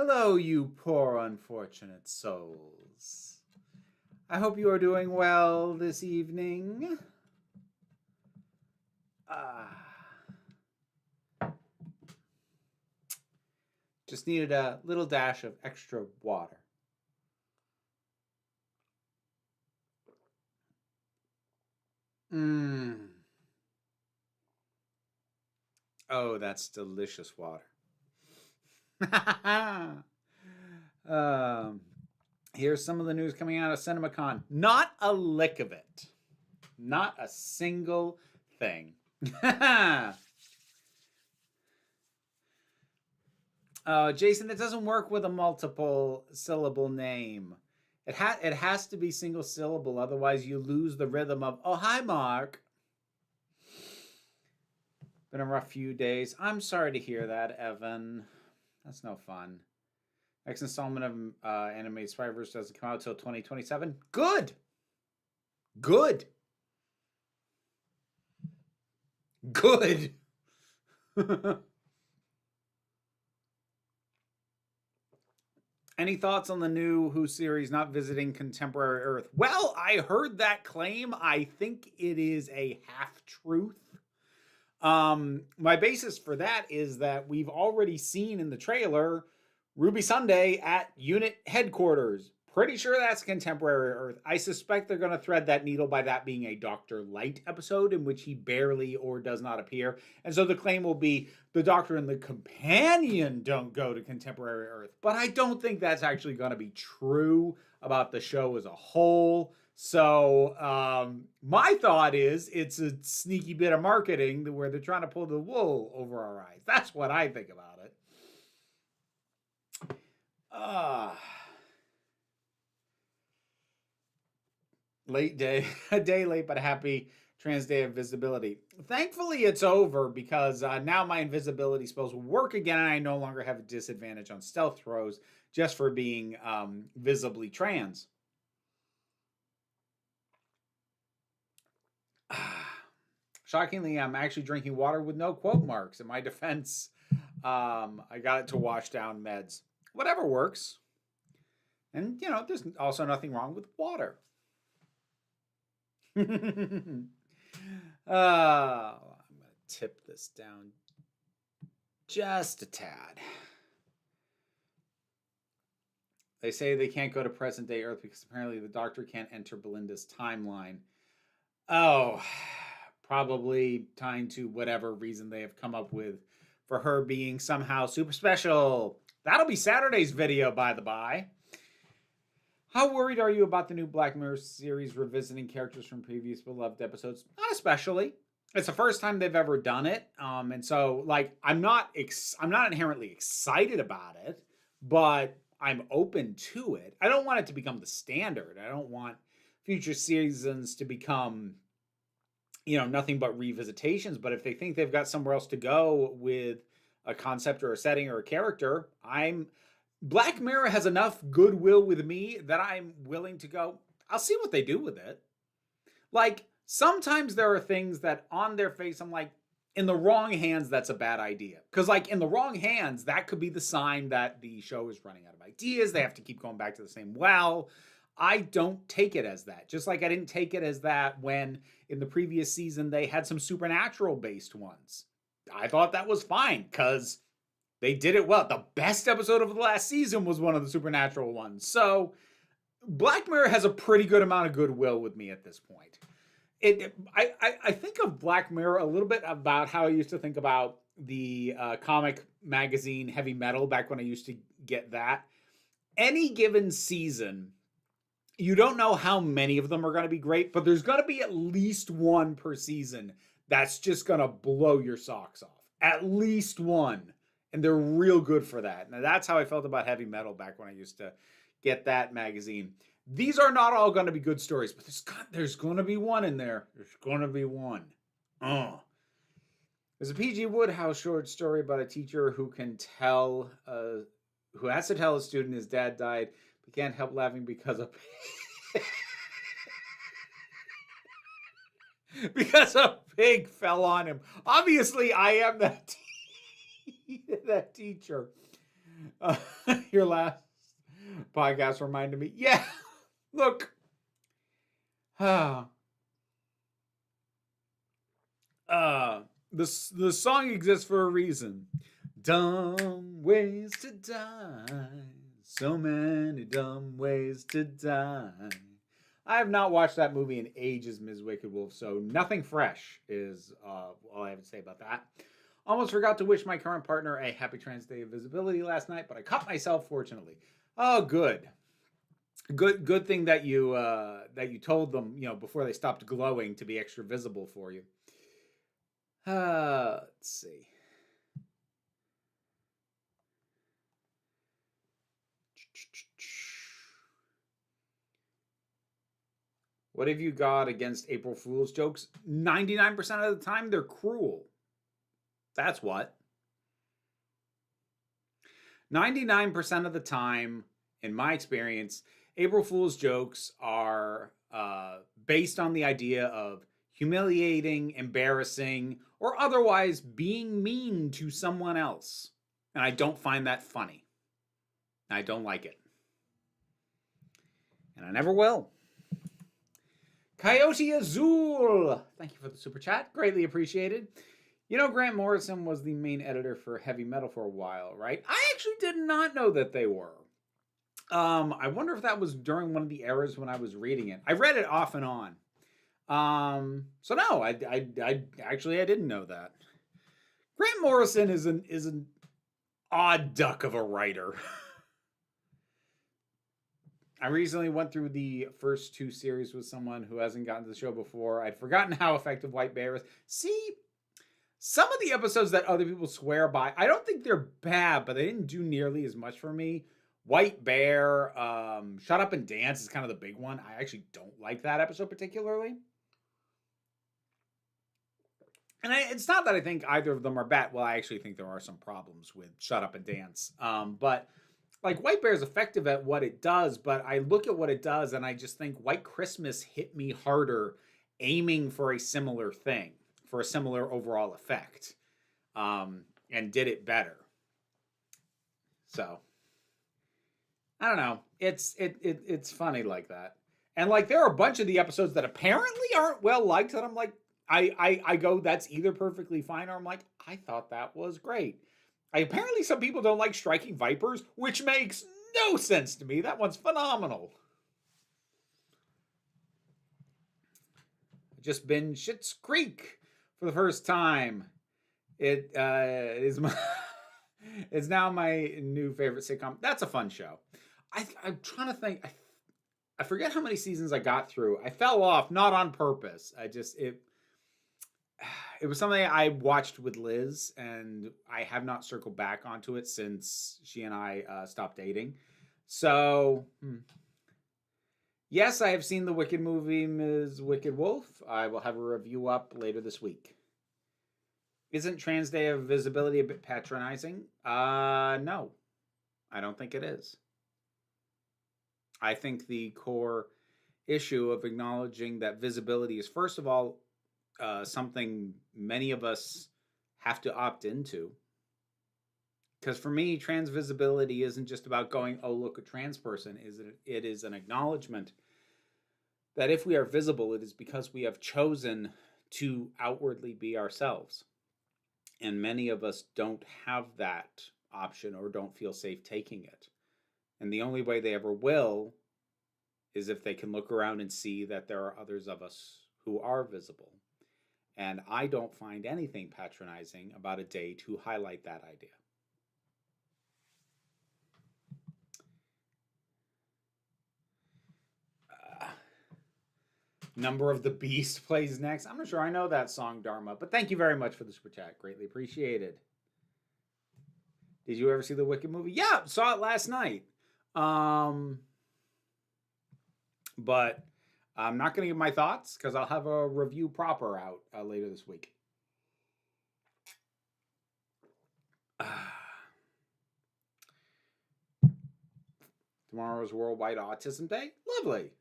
Hello, you poor unfortunate souls. I hope you are doing well this evening. Just needed a little dash of extra water. Oh, that's delicious water. Here's some of the news coming out of CinemaCon. Not a lick of it. Not a single thing. Jason, it doesn't work with a multiple syllable name. It has to be single syllable, otherwise you lose the rhythm of, oh, hi, Mark. Been a rough few days. I'm sorry to hear that, Evan. That's no fun. Next installment of Animated Survivors doesn't come out until 2027. Good! Good! Good! Any thoughts on the new Who series not visiting contemporary Earth? Well, I heard that claim. I think it is a half-truth. My basis for that is that we've already seen in the trailer Ruby Sunday at unit headquarters. Pretty sure that's contemporary Earth. I suspect they're going to thread that needle by that being a Dr. Light episode in which he barely or does not appear. And so the claim will be the Doctor and the companion don't go to contemporary Earth. But I don't think that's actually going to be true about the show as a whole. So my thought is it's a sneaky bit of marketing where they're trying to pull the wool over our eyes. That's what I think about it. Late day, a day late, but a happy Trans Day of Visibility. Thankfully, it's over because now my invisibility spells will work again, and I no longer have a disadvantage on stealth throws just for being visibly trans. Shockingly, I'm actually drinking water with no quote marks. In my defense, I got it to wash down meds. Whatever works. And, there's also nothing wrong with water. I'm going to tip this down just a tad. They say they can't go to present day Earth because apparently the Doctor can't enter Belinda's timeline. Oh, probably tying to whatever reason they have come up with for her being somehow super special. That'll be Saturday's video, by the by. How worried are you about the new Black Mirror series revisiting characters from previous beloved episodes? Not especially. It's the first time they've ever done it, and so I'm not inherently excited about it, but I'm open to it. I don't want it to become the standard. I don't want future seasons to become, nothing but revisitations. But if they think they've got somewhere else to go with a concept or a setting or a character, Black Mirror has enough goodwill with me that I'm willing to go, I'll see what they do with it. Sometimes there are things that on their face, I'm like, in the wrong hands, that's a bad idea. Because in the wrong hands, that could be the sign that the show is running out of ideas. They have to keep going back to the same well. I don't take it as that. Just like I didn't take it as that when in the previous season, they had some supernatural-based ones. I thought that was fine because they did it well. The best episode of the last season was one of the supernatural ones. So Black Mirror has a pretty good amount of goodwill with me at this point. I think of Black Mirror a little bit about how I used to think about the comic magazine Heavy Metal back when I used to get that. Any given season, you don't know how many of them are going to be great, but there's going to be at least one per season that's just going to blow your socks off. At least one. And they're real good for that. Now, that's how I felt about Heavy Metal back when I used to get that magazine. These are not all going to be good stories, but there's going to be one in there. There's going to be one. There's a P.G. Woodhouse short story about a teacher who has to tell a student his dad died, but can't help laughing because a pig fell on him. Obviously, I am that teacher. Uh, your last podcast reminded me. Yeah, look. Uh, the song exists for a reason. Dumb ways to die. So many dumb ways to die. I have not watched that movie in ages, Ms. Wicked Wolf, so nothing fresh is all I have to say about that. Almost forgot to wish my current partner a happy Trans Day of Visibility last night, but I caught myself fortunately. Oh, good. Good thing that you told them, before they stopped glowing to be extra visible for you. Let's see. What have you got against April Fool's jokes? 99% of the time, they're cruel. That's what. 99% of the time, in my experience, April Fool's jokes are based on the idea of humiliating, embarrassing, or otherwise being mean to someone else. And I don't find that funny. I don't like it. And I never will. Coyote Azul! Thank you for the super chat. Greatly appreciated. You know, Grant Morrison was the main editor for Heavy Metal for a while, right? I actually did not know that they were. I wonder if that was during one of the eras when I was reading it. I read it off and on. So no, I didn't know that. Grant Morrison is an odd duck of a writer. I recently went through the first 2 series with someone who hasn't gotten to the show before. I'd forgotten how effective White Bear is. See, some of the episodes that other people swear by, I don't think they're bad, but they didn't do nearly as much for me. White Bear, Shut Up and Dance is kind of the big one. I actually don't like that episode particularly. And it's not that I think either of them are bad. Well, I actually think there are some problems with Shut Up and Dance. But like White Bear is effective at what it does, but I look at what it does and I just think White Christmas hit me harder aiming for a similar thing, for a similar overall effect, and did it better. So I don't know. It's funny like that. And like there are a bunch of the episodes that apparently aren't well liked that I'm like, I go, that's either perfectly fine or I'm like, I thought that was great. Apparently some people don't like Striking Vipers, which makes no sense to me. That one's phenomenal. Just been Schitt's Creek for the first time. It is my it's now my new favorite sitcom. That's a fun show. I'm trying to think. I forget how many seasons I got through. I fell off, not on purpose. It was something I watched with Liz, and I have not circled back onto it since she and I stopped dating. So, yes, I have seen the Wicked movie, Ms. Wicked Wolf. I will have a review up later this week. Isn't Trans Day of Visibility a bit patronizing? No. I don't think it is. I think the core issue of acknowledging that visibility is, first of all, something many of us have to opt into. Because for me, trans visibility isn't just about going, oh, look, a trans person. It is an acknowledgement that if we are visible, it is because we have chosen to outwardly be ourselves. And many of us don't have that option or don't feel safe taking it. And the only way they ever will is if they can look around and see that there are others of us who are visible. And I don't find anything patronizing about a day to highlight that idea. Number of the Beast plays next. I'm not sure I know that song, Dharma, but thank you very much for the super chat. Greatly appreciated. Did you ever see the Wicked movie? Yeah, saw it last night. But I'm not going to give my thoughts because I'll have a review proper out later this week. Tomorrow's Worldwide Autism Day. Lovely.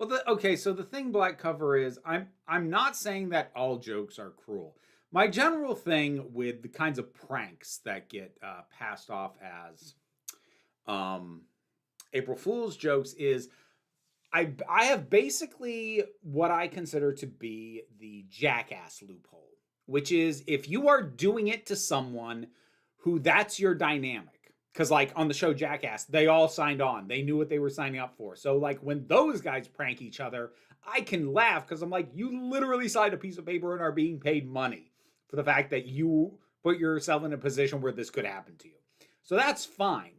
Well, okay, so the thing, Black Cover, is I'm not saying that all jokes are cruel. My general thing with the kinds of pranks that get passed off as um, April Fool's jokes is I have basically what I consider to be the jackass loophole, which is if you are doing it to someone who that's your dynamic. Because, like, on the show Jackass, they all signed on. They knew what they were signing up for. So, like, when those guys prank each other, I can laugh because I'm like, you literally signed a piece of paper and are being paid money for the fact that you put yourself in a position where this could happen to you. So that's fine.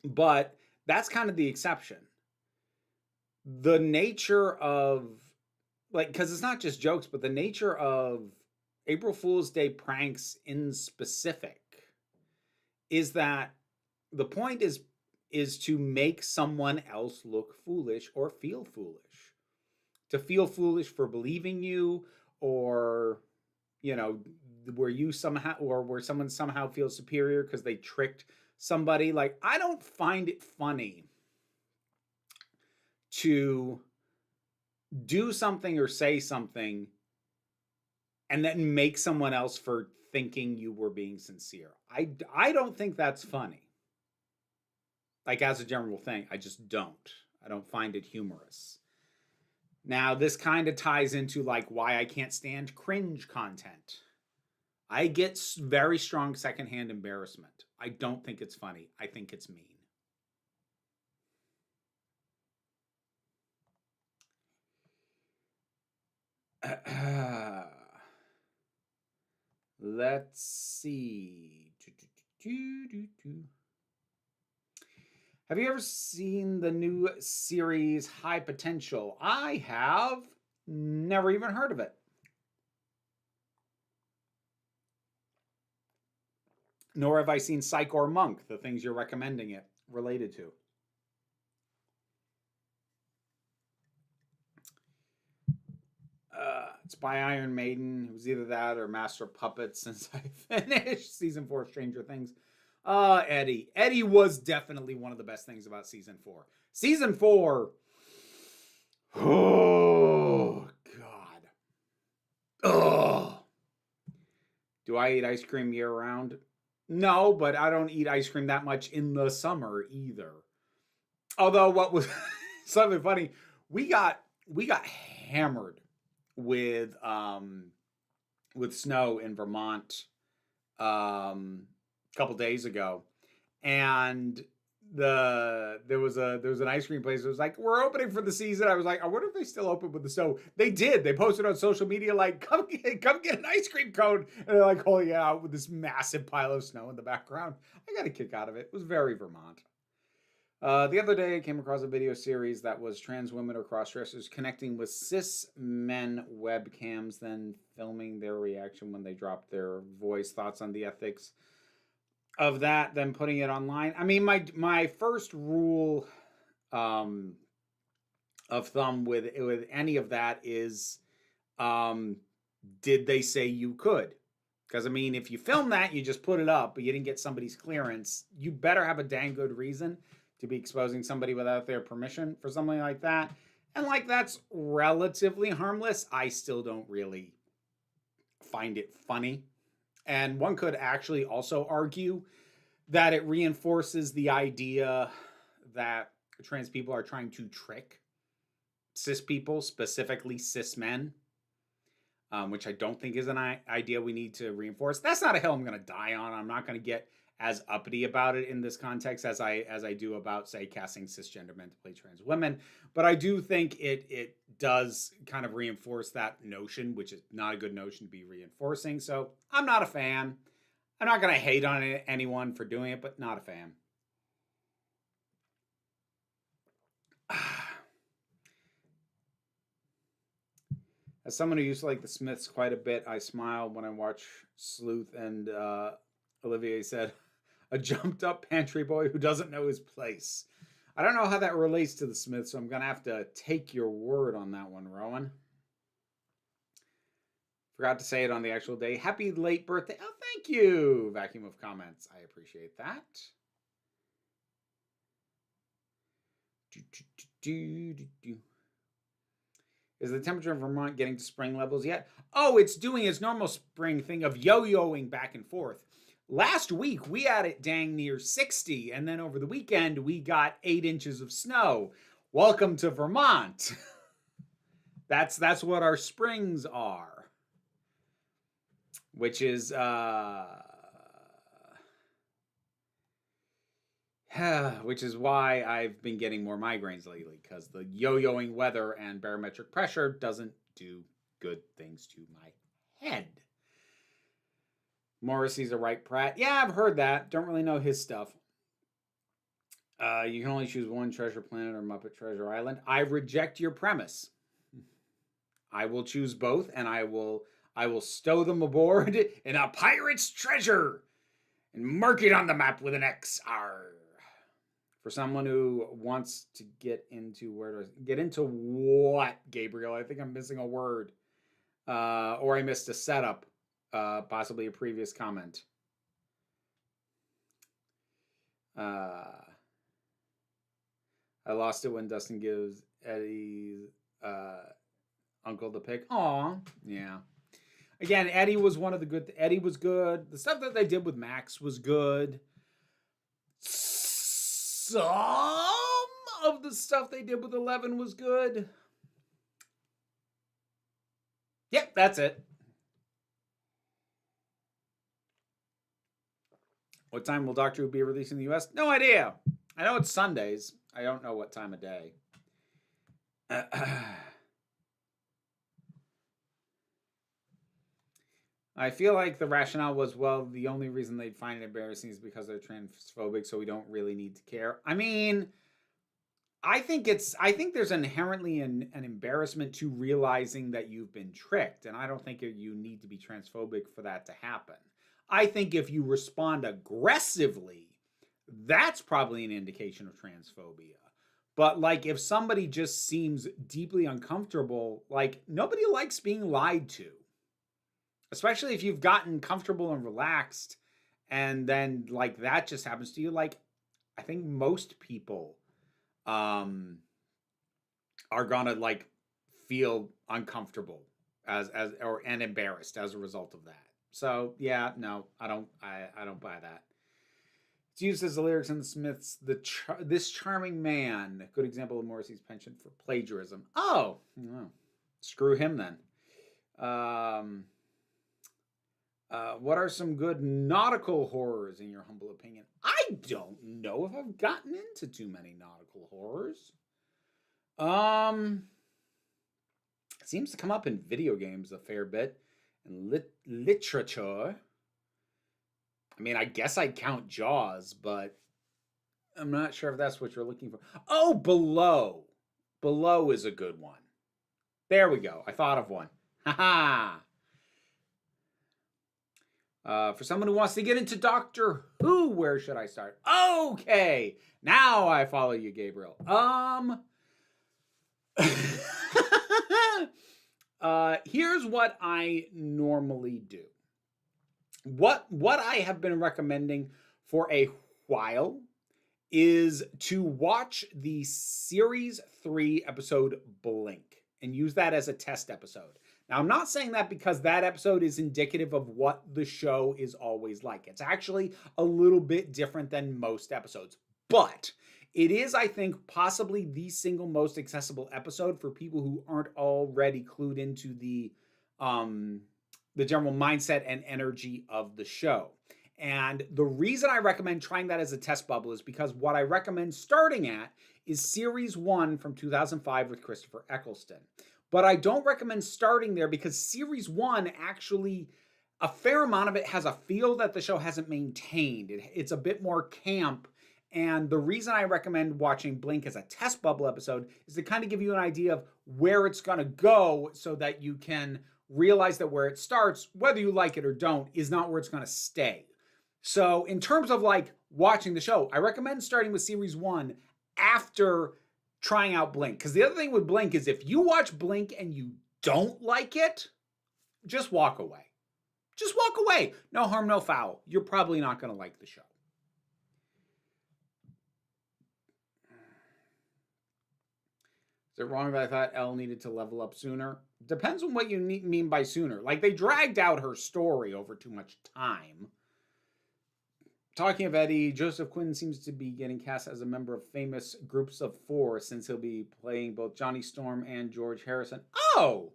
But that's kind of the exception. The nature of, like, because it's not just jokes, but the nature of April Fool's Day pranks in specific is that the point is to make someone else look foolish or feel foolish. To feel foolish for believing you, or, you know, where you somehow, or where someone somehow feels superior because they tricked somebody. Like, I don't find it funny to do something or say something and then make someone else for thinking you were being sincere. I don't think that's funny. Like, as a general thing, I just don't. I don't find it humorous. Now, this kind of ties into, like, why I can't stand cringe content. I get very strong secondhand embarrassment. I don't think it's funny. I think it's mean. Let's see. Have you ever seen the new series High Potential? I have. Never even heard of it. Nor have I seen Psych or Monk, the things you're recommending it related to. It's by Iron Maiden. It was either that or Master of Puppets since I finished season 4 of Stranger Things. Eddie. Eddie was definitely one of the best things about season 4. Season 4. Oh, God. Oh. Do I eat ice cream year round? No, but I don't eat ice cream that much in the summer either. Although, what was something funny, we got hammered with snow in Vermont a couple days ago, and there was an ice cream place that was like, we're opening for the season. I was like, I wonder if they still open with the snow. They did. They posted on social media like, come get an ice cream cone, and they're like holding it out with this massive pile of snow in the background. I got a kick out of it. It was very Vermont. The other day, I came across a video series that was trans women or crossdressers connecting with cis men webcams, then filming their reaction when they dropped their voice. Thoughts on the ethics of that, then putting it online. I mean, my first rule of thumb with any of that is, did they say you could? Because, I mean, if you film that, you just put it up, but you didn't get somebody's clearance, you better have a dang good reason to be exposing somebody without their permission for something like that. And, like, that's relatively harmless. I still don't really find it funny. And one could actually also argue that it reinforces the idea that trans people are trying to trick cis people, specifically cis men, which I don't think is an idea we need to reinforce. That's not a hill I'm going to die on. I'm not going to get as uppity about it in this context as I do about, say, casting cisgender men to play trans women. But I do think it does kind of reinforce that notion, which is not a good notion to be reinforcing. So I'm not a fan. I'm not going to hate on anyone for doing it, but not a fan. As someone who used to like the Smiths quite a bit, I smile when I watch Sleuth, and Olivier said, a jumped up pantry boy who doesn't know his place. I don't know how that relates to the Smiths, so I'm going to have to take your word on that one, Rowan. Forgot to say it on the actual day. Happy late birthday. Oh, thank you. Vacuum of comments. I appreciate that. Is the temperature in Vermont getting to spring levels yet? Oh, it's doing its normal spring thing of yo-yoing back and forth. Last week, we had it dang near 60, and then over the weekend, we got 8 inches of snow. Welcome to Vermont. That's what our springs are. Which is, which is why I've been getting more migraines lately, because the yo-yoing weather and barometric pressure doesn't do good things to my head. Morrissey's a right Pratt. Yeah, I've heard that. Don't really know his stuff. You can only choose one Treasure Planet or Muppet Treasure Island. I reject your premise. I will choose both, and I will stow them aboard in a pirate's treasure and mark it on the map with an XR. For someone who wants to get into get into what, Gabriel? I think I'm missing a word. Or I missed a setup. Possibly a previous comment. I lost it when Dustin gives Eddie's uncle the pick. Aw, yeah. Again, Eddie was one of the good. Eddie was good. The stuff that they did with Max was good. Some of the stuff they did with 11 was good. Yep, that's it. What time will Doctor Who be released in the US? No idea. I know it's Sundays. I don't know what time of day. I feel like the rationale was, well, the only reason they'd find it embarrassing is because they're transphobic, so we don't really need to care. I mean, I think there's inherently an embarrassment to realizing that you've been tricked, and I don't think you need to be transphobic for that to happen. I think if you respond aggressively, that's probably an indication of transphobia. But like if somebody just seems deeply uncomfortable, like nobody likes being lied to. Especially if you've gotten comfortable and relaxed and then like that just happens to you. Like I think most people are gonna like feel uncomfortable and embarrassed as a result of that. So yeah, no, I don't buy that. It's used as the lyrics in the Smiths, this charming man. Good example of Morrissey's penchant for plagiarism. Oh, screw him then. What are some good nautical horrors in your humble opinion? I don't know if I've gotten into too many nautical horrors. It seems to come up in video games a fair bit, and literature. I mean, I guess I'd count Jaws, but I'm not sure if that's what you're looking for. Oh, Below. Below is a good one. There we go. I thought of one. Haha. For someone who wants to get into Doctor Who, where should I start? Okay, now I follow you, Gabriel. Here's what I normally do. What I have been recommending for a while is to watch the Series 3 episode Blink and use that as a test episode. Now, I'm not saying that because that episode is indicative of what the show is always like. It's actually a little bit different than most episodes. But it is, I think, possibly the single most accessible episode for people who aren't already clued into the general mindset and energy of the show. And the reason I recommend trying that as a test bubble is because what I recommend starting at is Series 1 from 2005 with Christopher Eccleston. But I don't recommend starting there because Series 1 actually, a fair amount of it has a feel that the show hasn't maintained. It's a bit more camp. And the reason I recommend watching Blink as a test bubble episode is to kind of give you an idea of where it's going to go so that you can realize that where it starts, whether you like it or don't, is not where it's going to stay. So in terms of like watching the show, I recommend starting with Series 1 after trying out Blink. Because the other thing with Blink is if you watch Blink and you don't like it, just walk away. Just walk away. No harm, no foul. You're probably not going to like the show. Is it wrong that I thought Elle needed to level up sooner? Depends on what you mean by sooner. Like, they dragged out her story over too much time. Talking of Eddie, Joseph Quinn seems to be getting cast as a member of famous groups of 4 since he'll be playing both Johnny Storm and George Harrison. Oh!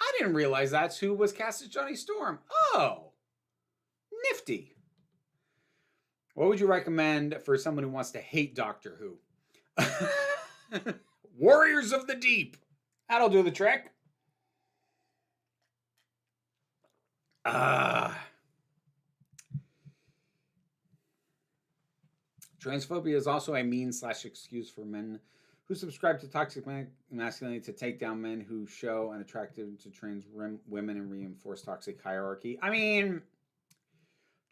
I didn't realize that's who was cast as Johnny Storm. Oh! Nifty. What would you recommend for someone who wants to hate Doctor Who? Warriors of the Deep. That'll do the trick. Transphobia is also a means/excuse for men who subscribe to toxic masculinity to take down men who show an attractive to trans women and reinforce toxic hierarchy. I mean,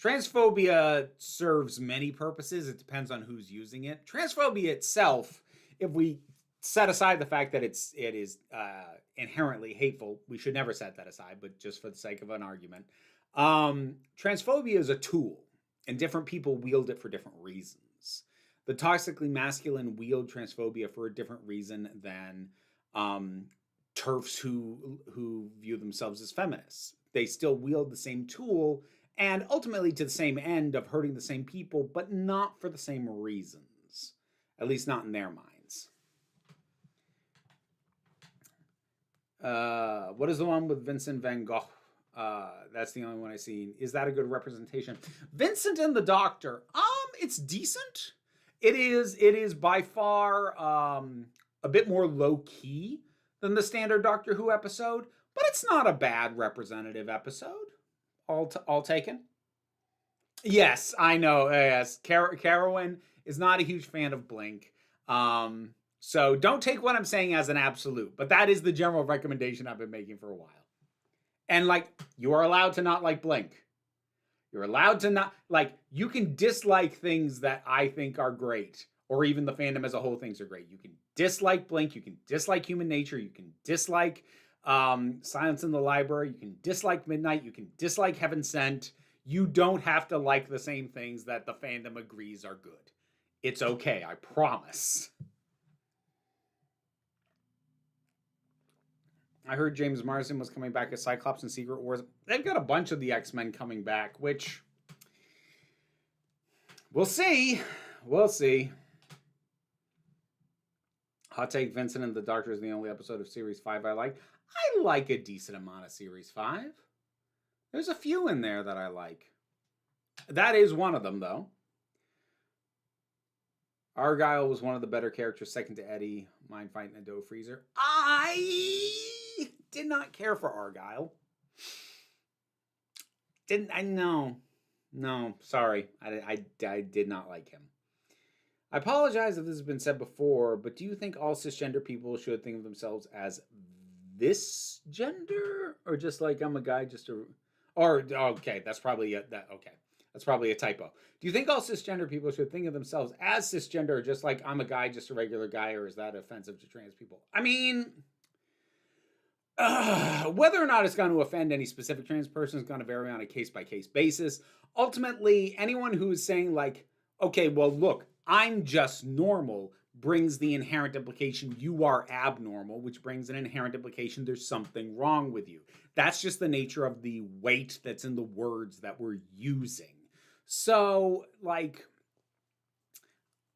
transphobia serves many purposes. It depends on who's using it. Transphobia itself, if we set aside the fact that it is inherently hateful, we should never set that aside, but just for the sake of an argument, transphobia is a tool, and different people wield it for different reasons. The toxically masculine wield transphobia for a different reason than TERFs who view themselves as feminists. They still wield the same tool and ultimately to the same end of hurting the same people, but not for the same reasons, at least not in their minds. What is the one with Vincent van Gogh? That's the only one I've seen. Is that a good representation? Vincent and the Doctor. It's decent. It is by far a bit more low key than the standard Doctor Who episode, but it's not a bad representative episode. All taken. Yes, I know. Yes, Carowin is not a huge fan of Blink. So don't take what I'm saying as an absolute, but that is the general recommendation I've been making for a while. And like, you are allowed to not like Blink. You're allowed to not, like, you can dislike things that I think are great, or even the fandom as a whole thinks are great. You can dislike Blink, you can dislike Human Nature, you can dislike Silence in the Library, you can dislike Midnight, you can dislike Heaven Sent. You don't have to like the same things that the fandom agrees are good. It's okay, I promise. I heard James Marsden was coming back as Cyclops in Secret Wars. They've got a bunch of the X-Men coming back, which we'll see. We'll see. Hot take, Vincent and the Doctor is the only episode of Series 5 I like. I like a decent amount of Series 5. There's a few in there that I like. That is one of them, though. Argyle was one of the better characters, second to Eddie. Mind fighting a dough freezer. I did not care for Argyle. No, sorry. I did not like him. I apologize if this has been said before, but do you think all cisgender people should think of themselves as this gender? Or just like, I'm a guy just to... Or, okay, that's probably that's probably a typo. Do you think all cisgender people should think of themselves as cisgender, or just like, I'm a guy, just a regular guy, or is that offensive to trans people? I mean, whether or not it's going to offend any specific trans person is going to vary on a case-by-case basis. Ultimately, anyone who is saying like, okay, well, look, I'm just normal, brings the inherent implication you are abnormal, which brings an inherent implication there's something wrong with you. That's just the nature of the weight that's in the words that we're using. So, like,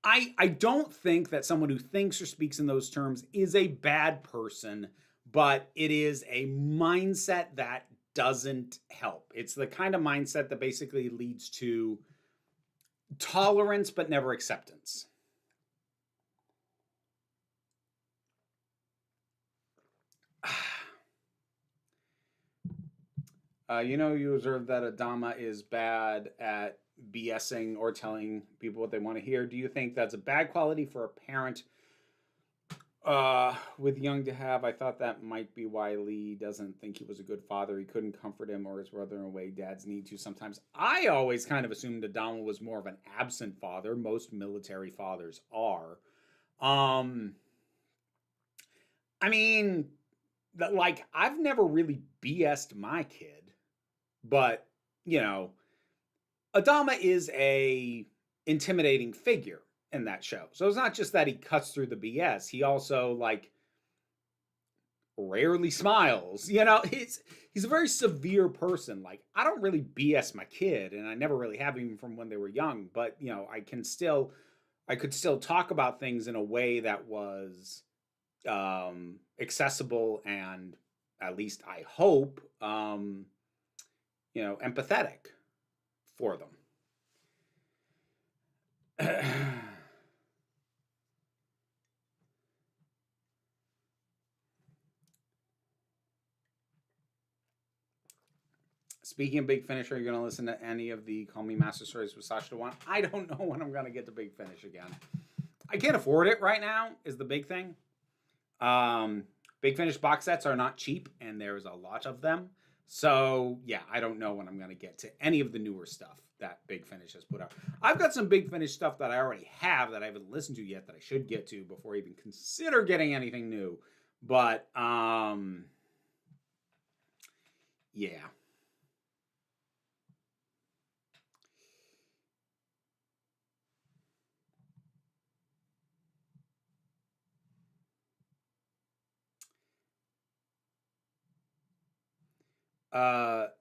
I don't think that someone who thinks or speaks in those terms is a bad person, but it is a mindset that doesn't help. It's the kind of mindset that basically leads to tolerance but never acceptance. You observe that Adama is bad at BSing or telling people what they want to hear. Do you think that's a bad quality for a parent with Young to have? I thought that might be why Lee doesn't think he was a good father. He couldn't comfort him or his brother in a way dads need to sometimes. I always kind of assumed Adama was more of an absent father. Most military fathers are. I mean, like, I've never really BS'd my kid. But, you know, Adama is a intimidating figure. in that show. So it's not just that he cuts through the BS. He also like rarely smiles. You know, he's a very severe person. Like, I don't really BS my kid, and I never really have, even from when they were young, but you know, I could still talk about things in a way that was accessible and, at least I hope, you know, empathetic for them. Speaking of Big Finish, are you going to listen to any of the Call Me Master Stories with Sasha Dewan? I don't know when I'm going to get to Big Finish again. I can't afford it right now, is the big thing. Big Finish box sets are not cheap, and there's a lot of them. So, yeah, I don't know when I'm going to get to any of the newer stuff that Big Finish has put out. I've got some Big Finish stuff that I already have that I haven't listened to yet that I should get to before I even consider getting anything new. But, yeah.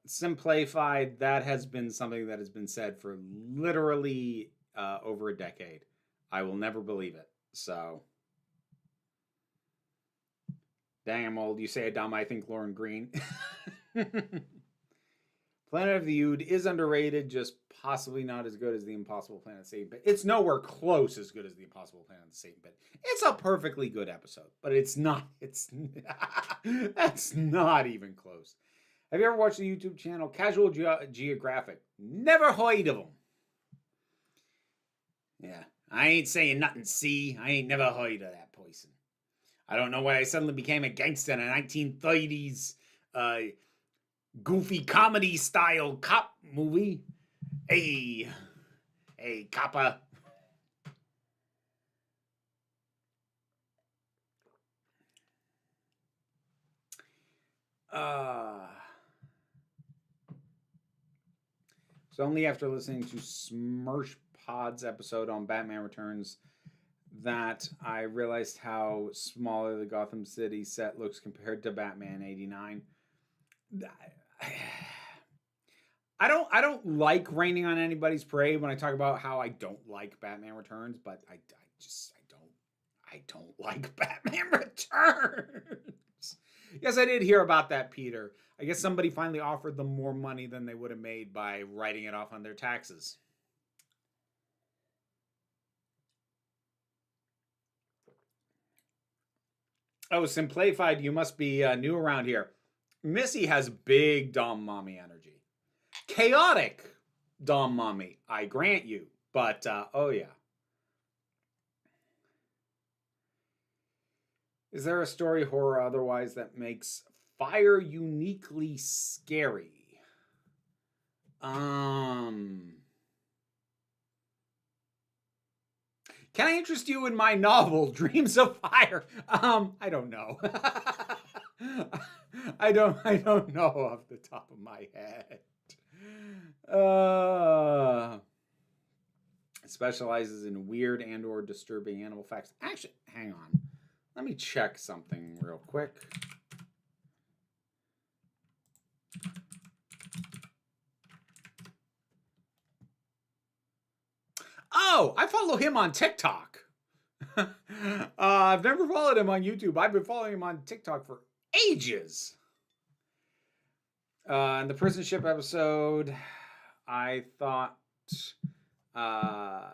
Simplified, that has been something that has been said for literally over a decade. I will never believe it. So, dang, I'm old. You say it dumb. I think Lauren Green. Planet of the Ood is underrated, just possibly not as good as the Impossible Planet of Satan. But it's nowhere close as good as the Impossible Planet of Satan. But it's a perfectly good episode. But it's not. That's not even close. Have you ever watched the YouTube channel Casual Geographic? Never heard of them. Yeah, I ain't saying nothing, see? I ain't never heard of that person. I don't know why I suddenly became a gangster in a 1930s goofy comedy style cop movie. Hey, copper. It's only after listening to Smirsh Pod's episode on Batman Returns that I realized how smaller the Gotham City set looks compared to Batman 89. I don't like raining on anybody's parade when I talk about how I don't like Batman Returns, but I don't like Batman Returns. Yes, I did hear about that, Peter. I guess somebody finally offered them more money than they would have made by writing it off on their taxes. Oh, Simplified, you must be new around here. Missy has big Dom Mommy energy. Chaotic Dom Mommy, I grant you. But, oh yeah. Is there a story, horror otherwise, that makes fire uniquely scary? Can I interest you in my novel, Dreams of Fire? I don't know. I don't know off the top of my head. Specializes in weird and or disturbing animal facts. Actually, hang on. Let me check something real quick. Oh, I follow him on TikTok. I've never followed him on YouTube. I've been following him on TikTok for ages. In the prison ship episode, I thought I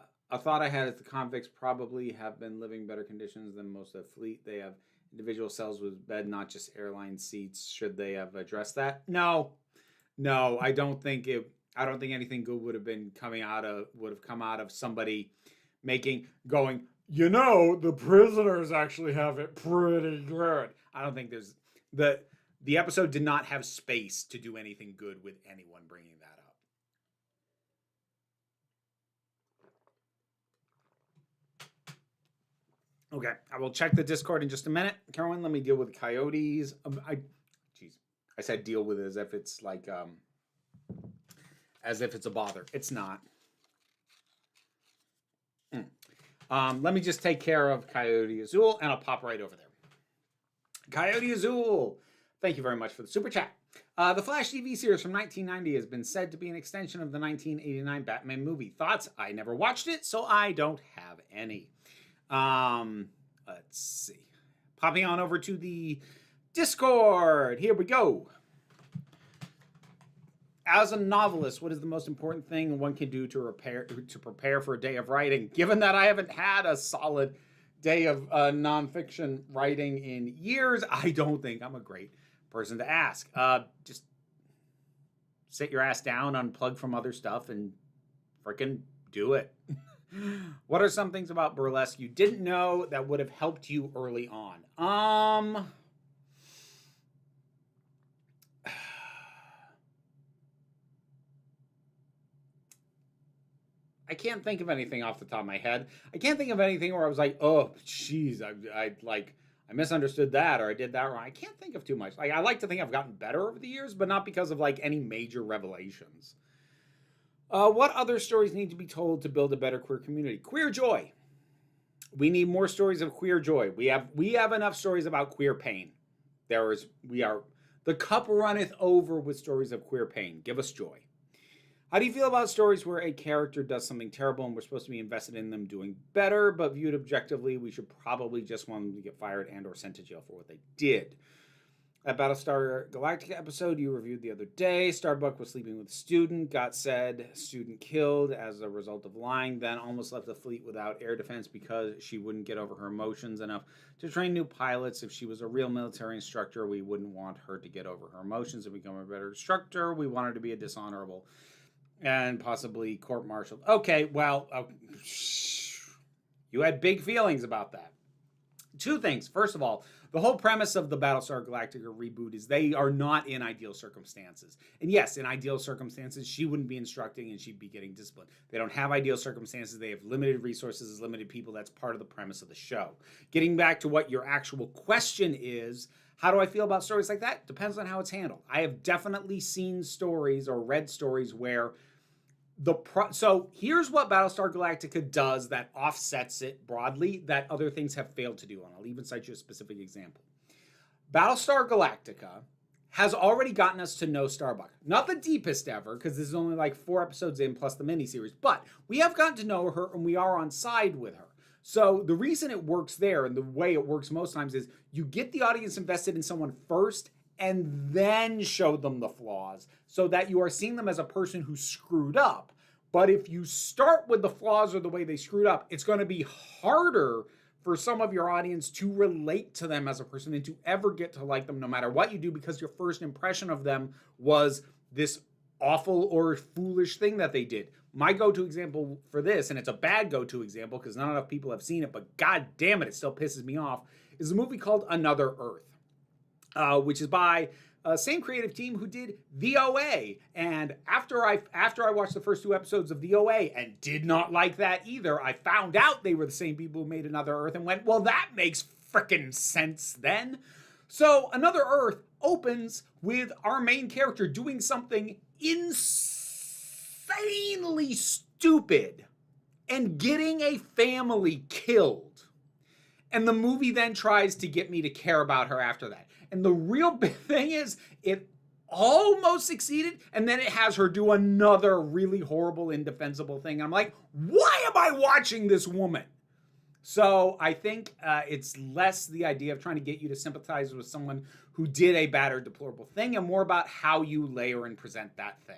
had is the convicts probably have been living better conditions than most of the fleet. They have individual cells with bed, not just airline seats. Should they have addressed that? No, I don't think anything good would have come out of somebody going, you know, the prisoners actually have it pretty good. I don't think the episode did not have space to do anything good with anyone bringing that up. Okay, I will check the Discord in just a minute. Carolyn, let me deal with coyotes. I said deal with it as if it's like as if it's a bother. It's not. Let me just take care of Coyote Azul, and I'll pop right over there. Coyote Azul, thank you very much for the super chat. The Flash TV series from 1990 has been said to be an extension of the 1989 Batman movie. Thoughts? I never watched it, so I don't have any. Let's see. Popping on over to the Discord. Here we go. As a novelist, what is the most important thing one can do to prepare for a day of writing? Given that I haven't had a solid day of nonfiction writing in years, I don't think I'm a great person to ask. Just sit your ass down, unplug from other stuff, and freaking do it. What are some things about burlesque you didn't know that would have helped you early on? I can't think of anything off the top of my head. I can't think of anything where I was like, oh, jeez, I misunderstood that, or I did that wrong. I can't think of too much. Like, I like to think I've gotten better over the years, but not because of like any major revelations. What other stories need to be told to build a better queer community? Queer joy. We need more stories of queer joy. We have enough stories about queer pain. The cup runneth over with stories of queer pain. Give us joy. How do you feel about stories where a character does something terrible and we're supposed to be invested in them doing better, but viewed objectively, we should probably just want them to get fired and or sent to jail for what they did? That Battlestar Galactica episode you reviewed the other day, Starbuck was sleeping with a student, got said student killed as a result of lying, then almost left the fleet without air defense because she wouldn't get over her emotions enough to train new pilots. If she was a real military instructor, we wouldn't want her to get over her emotions and become a better instructor. We want her to be a dishonorable and possibly court-martialed. Okay, well, you had big feelings about that. Two things. First of all, the whole premise of the Battlestar Galactica reboot is they are not in ideal circumstances. And yes, in ideal circumstances, she wouldn't be instructing and she'd be getting disciplined. They don't have ideal circumstances. They have limited resources, limited people. That's part of the premise of the show. Getting back to what your actual question is, how do I feel about stories like that? Depends on how it's handled. I have definitely seen stories or read stories where so here's what Battlestar Galactica does that offsets it broadly that other things have failed to do. And I'll even cite you a specific example. Battlestar Galactica has already gotten us to know Starbuck. Not the deepest ever, because this is only like 4 episodes in plus the miniseries. But we have gotten to know her and we are on side with her. So the reason it works there and the way it works most times is you get the audience invested in someone first and then show them the flaws so that you are seeing them as a person who screwed up. But if you start with the flaws or the way they screwed up, it's going to be harder for some of your audience to relate to them as a person and to ever get to like them no matter what you do, because your first impression of them was this awful or foolish thing that they did. My go-to example for this, and it's a bad go-to example because not enough people have seen it, but god damn it still pisses me off, is a movie called Another Earth, which is by same creative team who did The OA. And after I watched the first 2 episodes of The OA and did not like that either, I found out they were the same people who made Another Earth and went, well, that makes frickin' sense then. So Another Earth opens with our main character doing something insanely stupid and getting a family killed. And the movie then tries to get me to care about her after that. And the real big thing is it almost succeeded, and then it has her do another really horrible, indefensible thing. And I'm like, why am I watching this woman? So I think it's less the idea of trying to get you to sympathize with someone who did a bad or deplorable thing and more about how you layer and present that thing.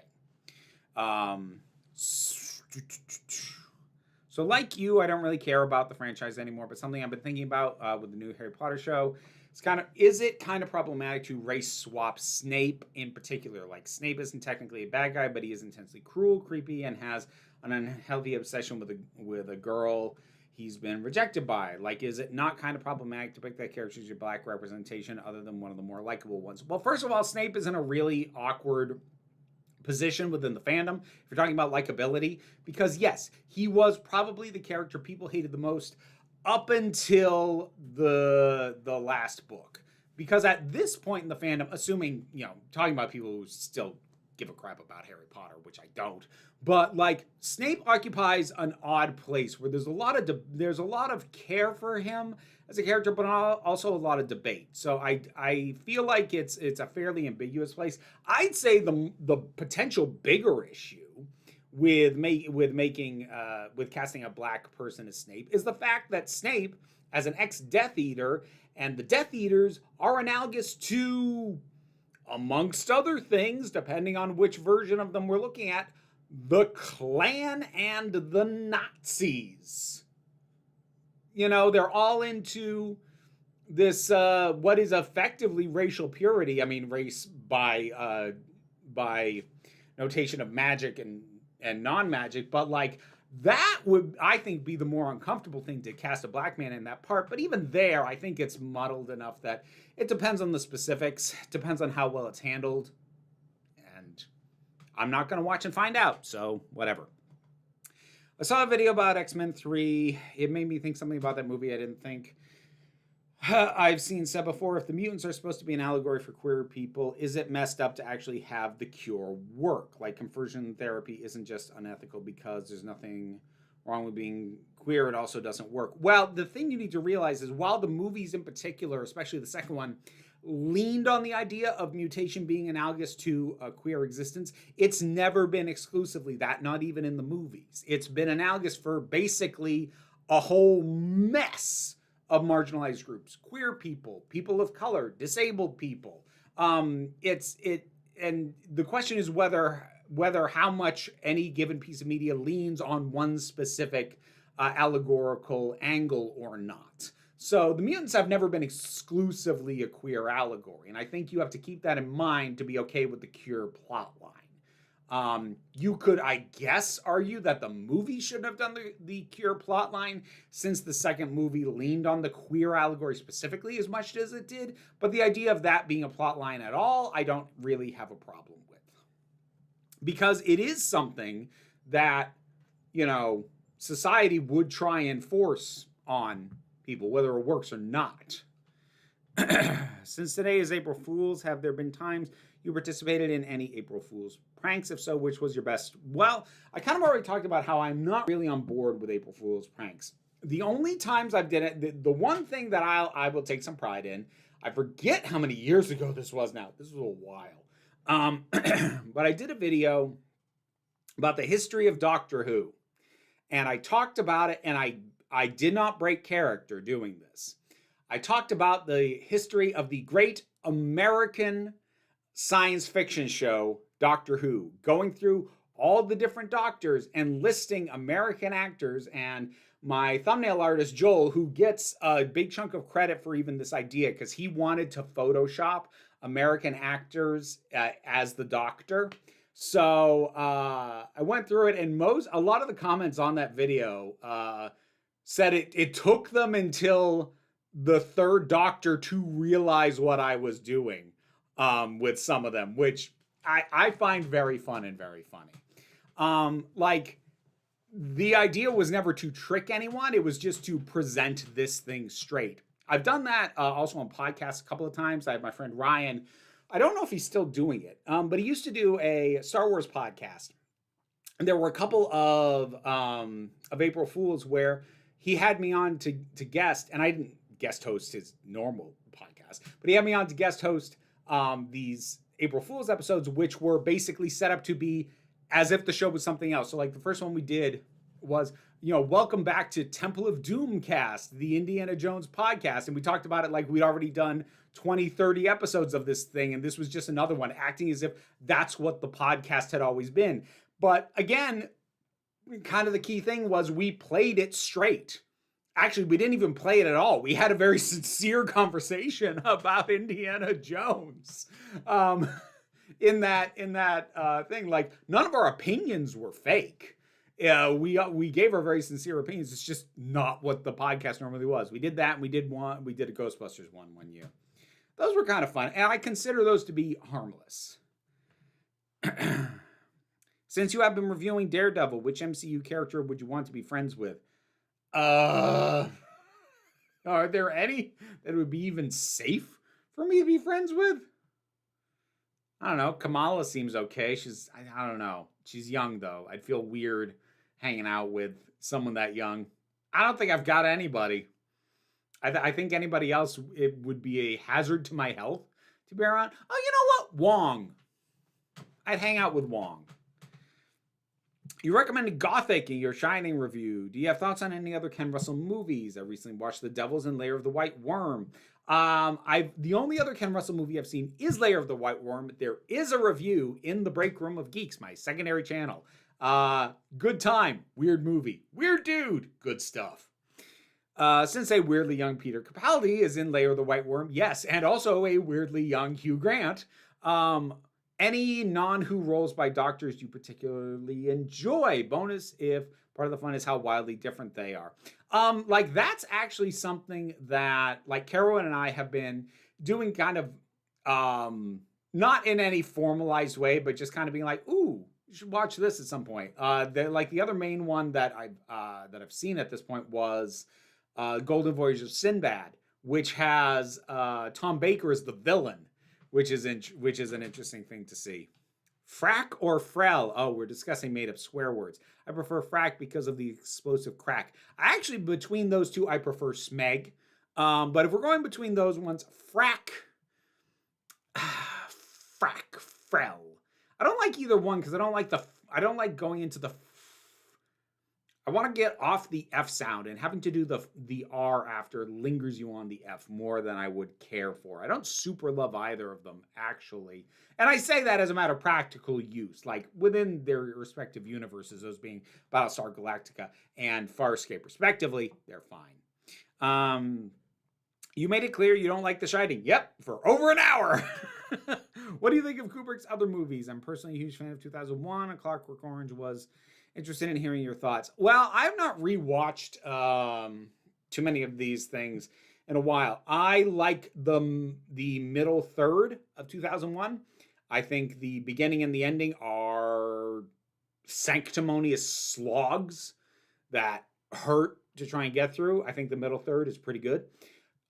So like you, I don't really care about the franchise anymore, but something I've been thinking about with the new Harry Potter show is it kind of problematic to race swap Snape in particular? Like, Snape isn't technically a bad guy, but he is intensely cruel, creepy, and has an unhealthy obsession with a girl he's been rejected by. Like, is it not kind of problematic to pick that character as your black representation other than one of the more likable ones? Well, first of all, Snape is in a really awkward position within the fandom if you're talking about likability, because yes, he was probably the character people hated the most up until the last book, because at this point in the fandom, assuming, talking about people who still give a crap about Harry Potter, which I don't. But like Snape occupies an odd place where there's a lot of care for him as a character, but also a lot of debate. So I feel like it's a fairly ambiguous place. I'd say the potential bigger issue with casting a black person as Snape is the fact that Snape, as an ex-Death Eater, and the Death Eaters are analogous to, amongst other things, depending on which version of them we're looking at, the Klan and the Nazis. You know, they're all into this, what is effectively racial purity. I mean, race by notation of magic and non-magic, but like that would, I think, be the more uncomfortable thing to cast a black man in that part. But even there, I think it's muddled enough that it depends on the specifics, depends on how well it's handled, and I'm not going to watch and find out, so whatever. I saw a video about X-Men 3. It made me think something about that movie I didn't think. I've seen said before, if the mutants are supposed to be an allegory for queer people, is it messed up to actually have the cure work? Like, conversion therapy isn't just unethical because there's nothing wrong with being queer, it also doesn't work. Well, the thing you need to realize is while the movies in particular, especially the second one, leaned on the idea of mutation being analogous to a queer existence, it's never been exclusively that, not even in the movies. It's been analogous for basically a whole mess of marginalized groups, queer people, people of color, disabled people. And the question is whether how much any given piece of media leans on one specific allegorical angle or not. So the mutants have never been exclusively a queer allegory, and I think you have to keep that in mind to be okay with the Cure plotline. You could, I guess, argue that the movie shouldn't have done the Cure plotline, since the second movie leaned on the queer allegory specifically as much as it did, but the idea of that being a plotline at all, I don't really have a problem with. Because it is something that, you know, society would try and force on people, whether it works or not. Since today is April Fool's, have there been times you participated in any April Fool's pranks? If so, which was your best? Well, I kind of already talked about how I'm not really on board with April Fool's pranks. The only times I've done it, the one thing that I will take some pride in, I forget how many years ago this was now. This was a while. But I did a video about the history of Doctor Who. And I talked about it, and I did not break character doing this. I talked about the history of the great American science fiction show, Doctor Who, going through all the different doctors and listing American actors, and my thumbnail artist, Joel, who gets a big chunk of credit for even this idea because he wanted to Photoshop American actors as the Doctor. So I went through it, and a lot of the comments on that video said it took them until the third Doctor to realize what I was doing with some of them, which I find very fun and very funny. Like, the idea was never to trick anyone. It was just to present this thing straight. I've done that also on podcasts a couple of times. I have my friend Ryan. I don't know if he's still doing it, but he used to do a Star Wars podcast. And there were a couple of April Fools where he had me on to guest, and I didn't guest host his normal podcast, but he had me on to guest host these April Fools episodes, which were basically set up to be as if the show was something else. So like the first one we did was, you know, welcome back to Temple of Doom cast, the Indiana Jones podcast. And we talked about it like we'd already done 20, 30 episodes of this thing. And this was just another one, acting as if that's what the podcast had always been. But again, kind of the key thing was we played it straight. Actually, we didn't even play it at all. We had a very sincere conversation about Indiana Jones. In that thing, like none of our opinions were fake. We gave our very sincere opinions. It's just not what the podcast normally was. We did that, and we did a Ghostbusters one year. Those were kind of fun, and I consider those to be harmless. Since you have been reviewing Daredevil, which MCU character would you want to be friends with? Are there any that would be even safe for me to be friends with? I don't know. Kamala seems okay. I don't know. She's young though. I'd feel weird hanging out with someone that young. I don't think I've got anybody. I think anybody else, it would be a hazard to my health to be around. Oh, you know what? Wong. I'd hang out with Wong. You recommended Gothic in your Shining review. Do you have thoughts on any other Ken Russell movies? I recently watched The Devils and Lair of the White Worm. The only other Ken Russell movie I've seen is Lair of the White Worm. There is a review in the break room of Geeks, my secondary channel. Good time, weird movie, weird dude, good stuff. Since a weirdly young Peter Capaldi is in Lair of the White Worm, yes, and also a weirdly young Hugh Grant. Any non-Who roles by doctors you particularly enjoy? Bonus if part of the fun is how wildly different they are. Like that's actually something that like Carolyn and I have been doing kind of not in any formalized way, but just kind of being like, ooh, you should watch this at some point. The other main one that I've seen at this point was Golden Voyage of Sinbad, which has Tom Baker as the villain. Which is an interesting thing to see. Frack or frel? Oh, we're discussing made-up swear words. I prefer frack because of the explosive crack. Actually, between those two, I prefer smeg. But if we're going between those ones, frack, frel. I don't like either one because I don't like going into the. I want to get off the F sound, and having to do the R after lingers you on the F more than I would care for. I don't super love either of them, actually. And I say that as a matter of practical use, like within their respective universes, those being Battlestar Galactica and Farscape, respectively, they're fine. You made it clear you don't like The Shining. Yep, for over an hour. What do you think of Kubrick's other movies? I'm personally a huge fan of 2001, and Clockwork Orange was... Interested in hearing your thoughts. Well, I've not rewatched too many of these things in a while. I like the middle third of 2001. I think the beginning and the ending are sanctimonious slogs that hurt to try and get through. I think the middle third is pretty good.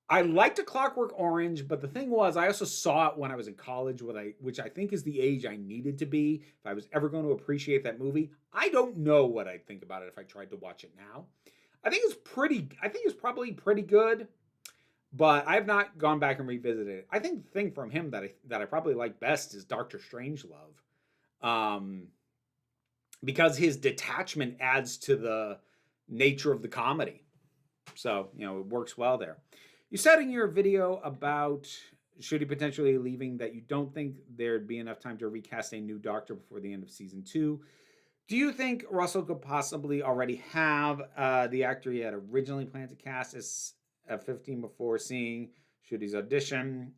I liked A Clockwork Orange, but the thing was, I also saw it when I was in college, which I think is the age I needed to be if I was ever going to appreciate that movie. I don't know what I'd think about it if I tried to watch it now. I think it's probably pretty good, but I've not gone back and revisited it. I think the thing from him that I probably like best is Doctor Strangelove, because his detachment adds to the nature of the comedy. So, it works well there. You said in your video about should he potentially leaving that you don't think there'd be enough time to recast a new Doctor before the end of season 2. Do you think Russell could possibly already have the actor he had originally planned to cast as F-15 before seeing Shooty's audition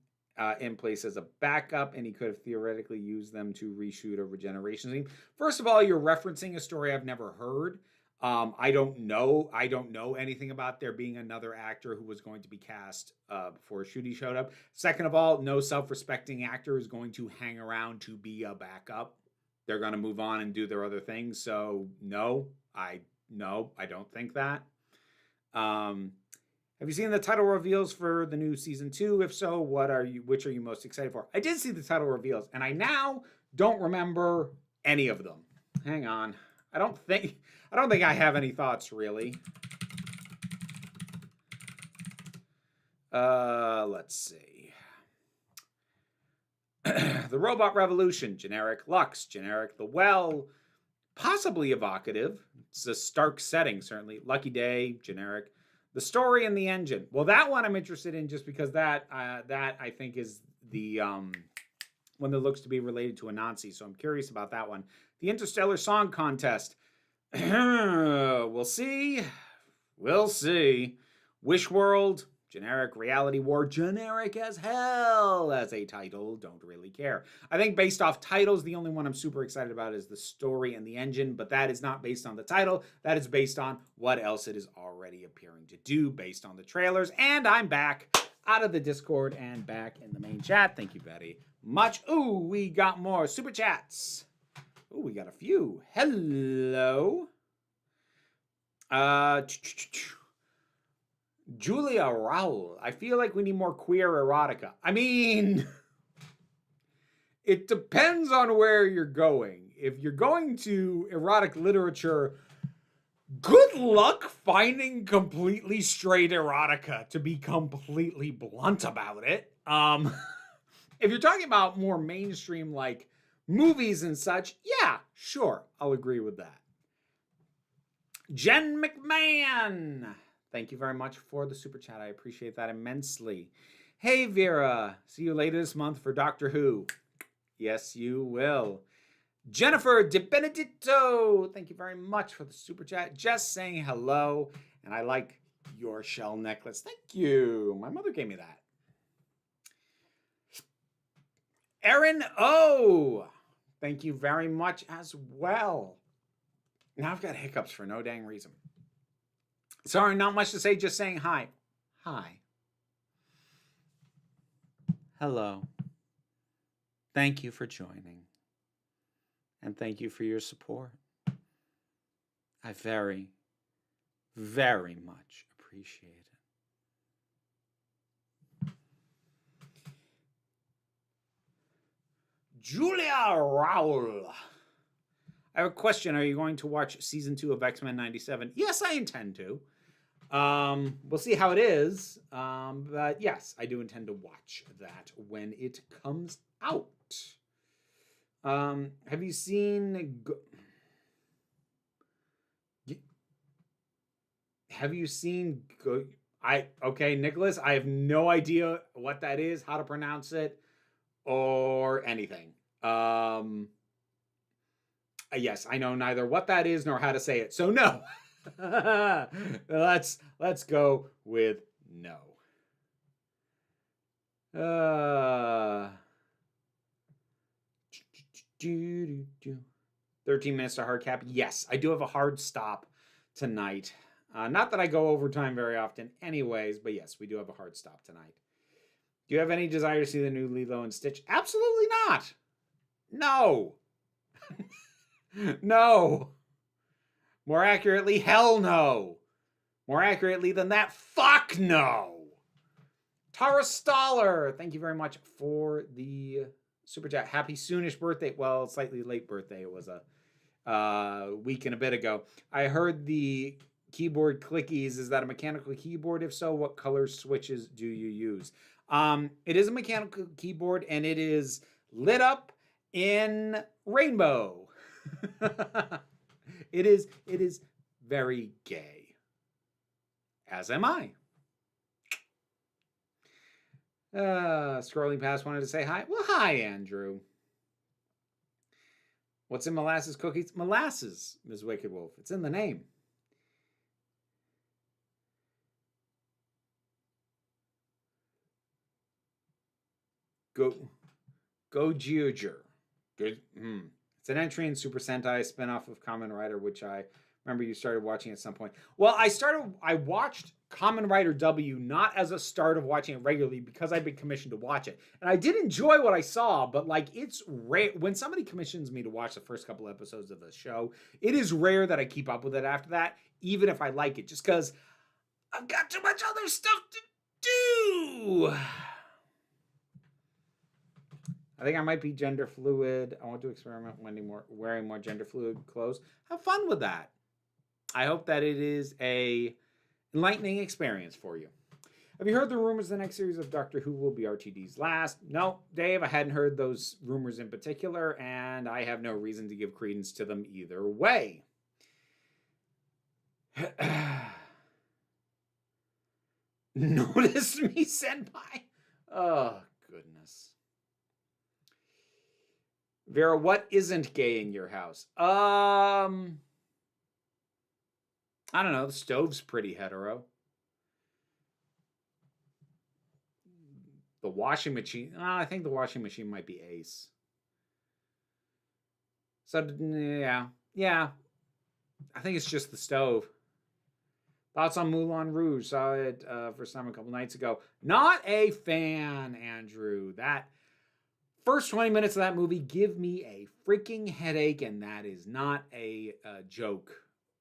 in place as a backup, and he could have theoretically used them to reshoot a regeneration scene? First of all, you're referencing a story I've never heard. I don't know anything about there being another actor who was going to be cast before Shooty showed up. Second of all, no self-respecting actor is going to hang around to be a backup. They're going to move on and do their other things. So no, I don't think that. Have you seen the title reveals for the new season 2? If so, which are you most excited for? I did see the title reveals, and I now don't remember any of them. Hang on. I don't think I have any thoughts, really. Let's see. The Robot Revolution, generic. Lux, generic. The Well, possibly evocative. It's a stark setting, certainly. Lucky Day, generic. The Story and the Engine. Well, that one I'm interested in just because that I think is the one that looks to be related to Anansi, so I'm curious about that one. The Interstellar Song Contest. We'll see. Wish World, generic. Reality War, generic as hell as a title. Don't really care. I think based off titles, the only one I'm super excited about is The Story and the Engine, but that is not based on the title. That is based on what else it is already appearing to do based on the trailers. And I'm back out of the Discord and back in the main chat. Thank you, Betty. Much. Ooh, we got more super chats. Ooh, we got a few. Hello. Julia Raul. I feel like we need more queer erotica. I mean, It depends on where you're going. If you're going to erotic literature, good luck finding completely straight erotica, to be completely blunt about it. If you're talking about more mainstream like movies and such, yeah, sure, I'll agree with that. Jen McMahon, thank you very much for the super chat. I appreciate that immensely. Hey Vera, see you later this month for Doctor Who. Yes, you will. Jennifer De Benedetto, thank you very much for the super chat. Just saying hello, and I like your shell necklace. Thank you. My mother gave me that. Erin O, thank you very much as well. Now I've got hiccups for no dang reason. Sorry, not much to say, just saying hi. Hi. Hello. Thank you for joining. And thank you for your support. I very, very much appreciate it. Julia Raul. I have a question. Are you going to watch season 2 of X-Men 97? Yes, I intend to. We'll see how it is. But yes, I do intend to watch that when it comes out. Have you seen... Okay, Nicholas, I have no idea what that is, how to pronounce it, or anything. Yes, I know neither what that is nor how to say it. So no. Let's go with no. 13 minutes to hard cap. Yes, I do have a hard stop tonight. Not that I go overtime very often anyways, but yes, we do have a hard stop tonight. Do you have any desire to see the new Lilo and Stitch? Absolutely not. No. No. More accurately, hell no. More accurately than that, fuck no. Tara Stoller, thank you very much for the super chat. Happy soonish birthday. Well, slightly late birthday. It was a week and a bit ago. I heard the keyboard clickies. Is that a mechanical keyboard? If so, what color switches do you use? It is a mechanical keyboard, and it is lit up in rainbow. It is very gay. As am I. Scrolling past, wanted to say hi. Well, hi, Andrew. What's in molasses cookies? Molasses, Ms. Wicked Wolf. It's in the name. Go Geoger. Good. It's an entry in Super Sentai, spinoff of Kamen Rider, which I remember you started watching at some point. Well, I watched Kamen Rider W not as a start of watching it regularly because I'd been commissioned to watch it. And I did enjoy what I saw, but like it's rare when somebody commissions me to watch the first couple episodes of the show, it is rare that I keep up with it after that, even if I like it, just because I've got too much other stuff to do. I think I might be gender fluid. I want to experiment wearing more gender fluid clothes. Have fun with that. I hope that it is a enlightening experience for you. Have you heard the rumors the next series of Doctor Who will be RTD's last? No, Dave, I hadn't heard those rumors in particular, and I have no reason to give credence to them either way. Notice me, senpai? Oh, goodness. Vera, what isn't gay in your house? I don't know. The stove's pretty hetero. The washing machine. I think the washing machine might be ace. So, yeah. I think it's just the stove. Thoughts on Moulin Rouge? Saw it first time a couple nights ago. Not a fan, Andrew. That first 20 minutes of that movie give me a freaking headache, and that is not a joke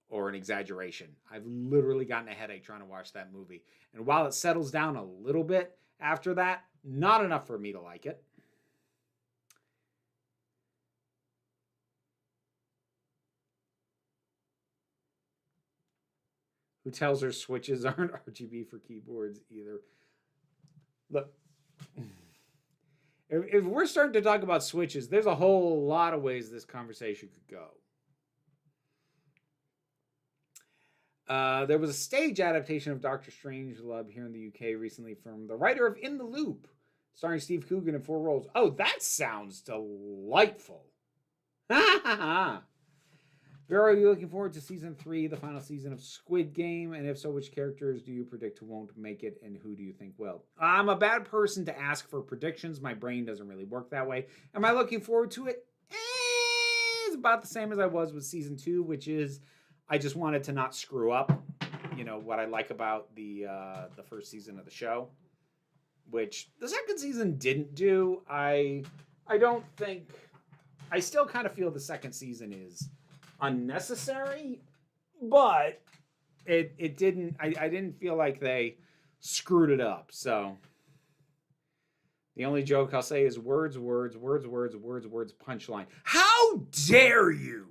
or an exaggeration. I've literally gotten a headache trying to watch that movie. And while it settles down a little bit after that, not enough for me to like it. Who tells her switches aren't RGB for keyboards either? Look, if we're starting to talk about switches, there's a whole lot of ways this conversation could go. There was a stage adaptation of Doctor Strangelove here in the UK recently from the writer of In the Loop, starring Steve Coogan in 4 roles. Oh, that sounds delightful. Are you looking forward to season 3, the final season of Squid Game? And if so, which characters do you predict won't make it, and who do you think will? I'm a bad person to ask for predictions. My brain doesn't really work that way. Am I looking forward to it? It's about the same as I was with season 2, which is I just wanted to not screw up, you know, what I like about the first season of the show, which the second season didn't do. I don't think, I still kind of feel the second season is unnecessary, but it didn't, I didn't feel like they screwed it up. So the only joke I'll say is words, punchline. How dare you?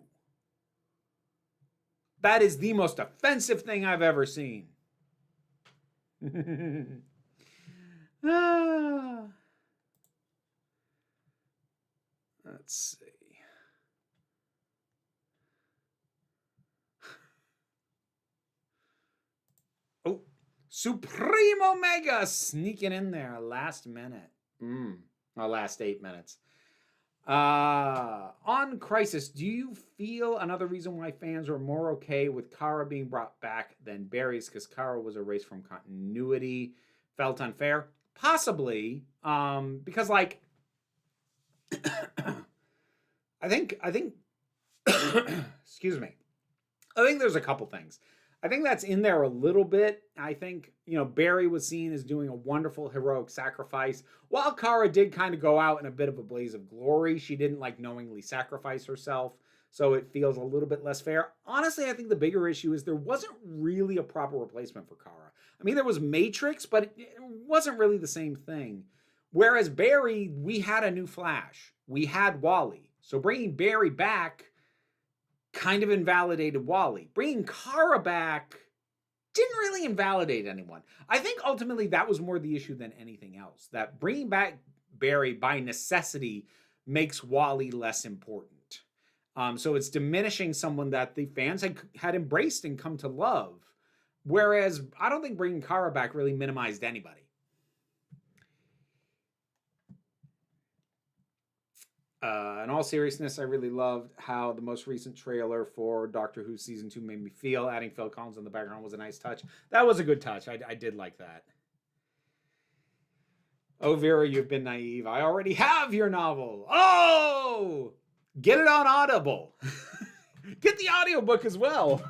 That is the most offensive thing I've ever seen. Let's see. Oh, Supreme Omega sneaking in there last minute. Last 8 minutes. On Crisis, do you feel another reason why fans were more okay with Kara being brought back than Barry's because Kara was erased from continuity felt unfair? Possibly, because like I think excuse me. I think there's a couple things. I think that's in there a little bit. I think, you know, Barry was seen as doing a wonderful heroic sacrifice. While Kara did kind of go out in a bit of a blaze of glory, she didn't like knowingly sacrifice herself. So it feels a little bit less fair. Honestly, I think the bigger issue is there wasn't really a proper replacement for Kara. I mean, there was Matrix, but it wasn't really the same thing. Whereas Barry, we had a new Flash. We had Wally. So bringing Barry back kind of invalidated Wally. Bringing Kara back didn't really invalidate anyone. I think ultimately that was more the issue than anything else. That bringing back Barry by necessity makes Wally less important. So it's diminishing someone that the fans had embraced and come to love. Whereas I don't think bringing Kara back really minimized anybody. In all seriousness, I really loved how the most recent trailer for Doctor Who Season 2 made me feel. Adding Phil Collins in the background was a nice touch. That was a good touch. I did like that. Oh, Vera, you've been naive. I already have your novel. Oh! Get it on Audible. Get the audiobook as well.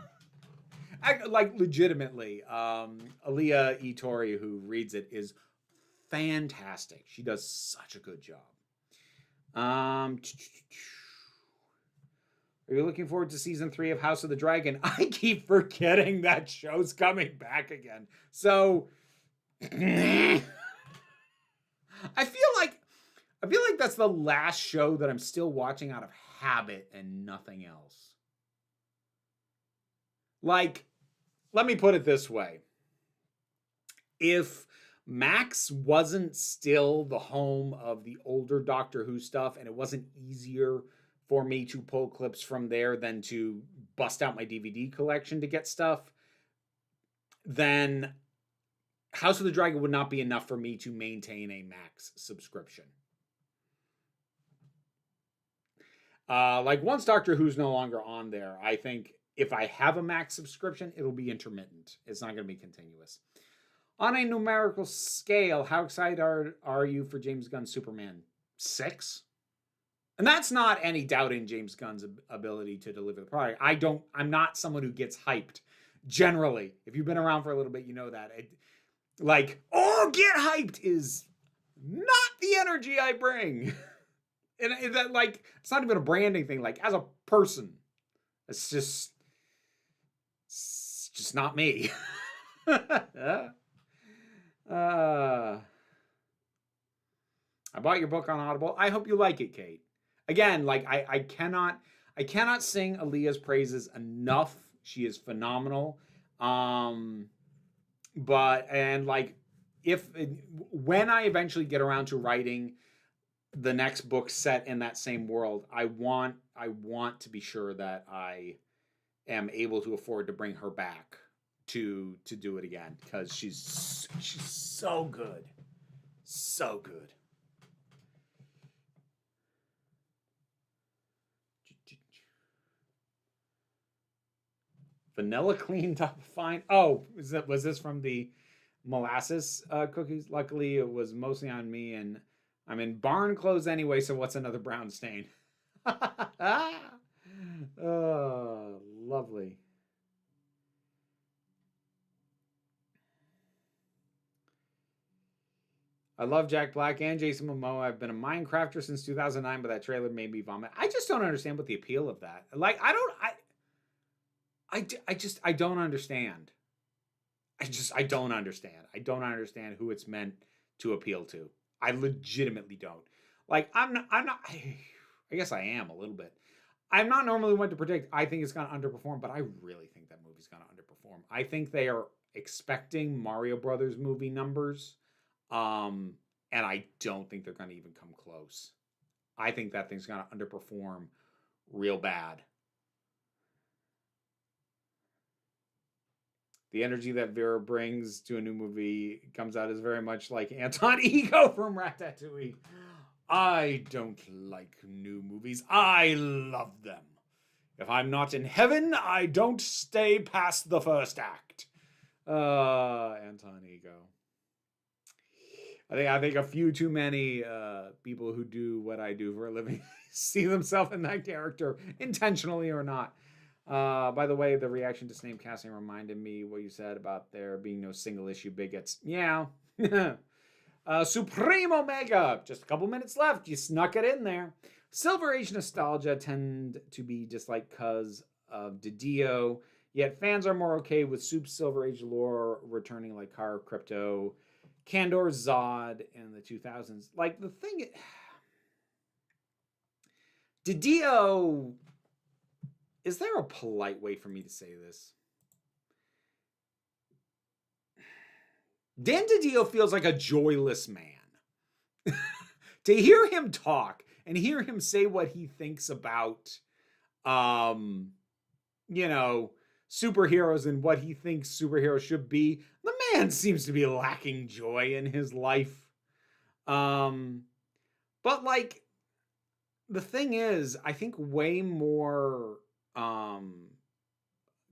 Like, legitimately, Aaliyah E. Tori, who reads it, is fantastic. She does such a good job. Are you looking forward to season 3 of House of the Dragon? I keep forgetting that show's coming back again. So I feel like that's the last show that I'm still watching out of habit and nothing else. Like, let me put it this way. If Max wasn't still the home of the older Doctor Who stuff, and it wasn't easier for me to pull clips from there than to bust out my DVD collection to get stuff, then House of the Dragon would not be enough for me to maintain a Max subscription. Like, once Doctor Who's no longer on there, I think if I have a Max subscription, it'll be intermittent. It's not going to be continuous. On a numerical scale, how excited are you for James Gunn's Superman 6? And that's not any doubt in James Gunn's ability to deliver the product. I'm not someone who gets hyped. Generally, if you've been around for a little bit, you know that. Get hyped is not the energy I bring. And that, like, it's not even a branding thing. Like, as a person, it's just not me. I bought your book on Audible. I hope you like it, Kate. Again, like, I cannot sing Aaliyah's praises enough. She is phenomenal. But and like if when I eventually get around to writing the next book set in that same world, I want to be sure that I am able to afford to bring her back to do it again, because she's so good. So good. Vanilla clean top fine. Oh, was this from the molasses cookies? Luckily, it was mostly on me, and I'm in barn clothes anyway, so what's another brown stain? Oh, lovely. I love Jack Black and Jason Momoa. I've been a Minecrafter since 2009, but that trailer made me vomit. I just don't understand what the appeal of that. Like, I don't understand. I don't understand. I don't understand who it's meant to appeal to. I legitimately don't. Like, I'm not, I guess I am a little bit. I'm not normally one to predict. I think it's going to underperform, but I really think that movie's going to underperform. I think they are expecting Mario Brothers movie numbers. And I don't think they're going to even come close. I think that thing's going to underperform real bad. The energy that Vera brings to a new movie comes out as very much like Anton Ego from Ratatouille. I don't like new movies. I love them. If I'm not in heaven, I don't stay past the first act. Anton Ego. I think a few too many people who do what I do for a living see themselves in that character, intentionally or not. By the way, the reaction to Snape casting reminded me what you said about there being no single issue bigots. Yeah. Supreme Omega. Just a couple minutes left. You snuck it in there. Silver Age nostalgia tend to be disliked because of Didio, yet fans are more okay with Soup's Silver Age lore returning, like Car Crypto, Kandor Zod in the 2000s. Like, the thing, Didio, is there a polite way for me to say this? Dan Didio feels like a joyless man. To hear him talk and hear him say what he thinks about, you know, superheroes and what he thinks superheroes should be, the man seems to be lacking joy in his life. But like, the thing is, I think way more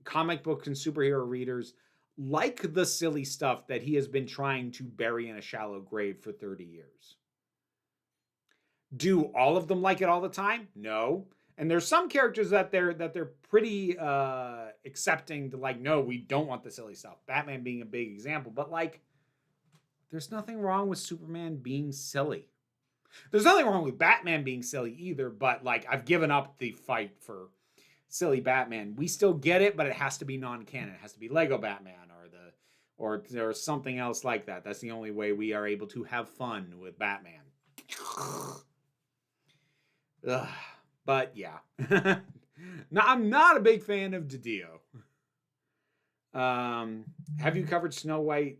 comic books and superhero readers like the silly stuff that he has been trying to bury in a shallow grave for 30 years. Do all of them like it all the time? No. And there's some characters that they're pretty accepting to, like, no, we don't want the silly stuff. Batman being a big example, but like, there's nothing wrong with Superman being silly. There's nothing wrong with Batman being silly either, but like, I've given up the fight for silly Batman. We still get it, but it has to be non-canon. It has to be Lego Batman or something else like that. That's the only way we are able to have fun with Batman. Ugh. But yeah. Now, I'm not a big fan of Didio. Have you covered Snow White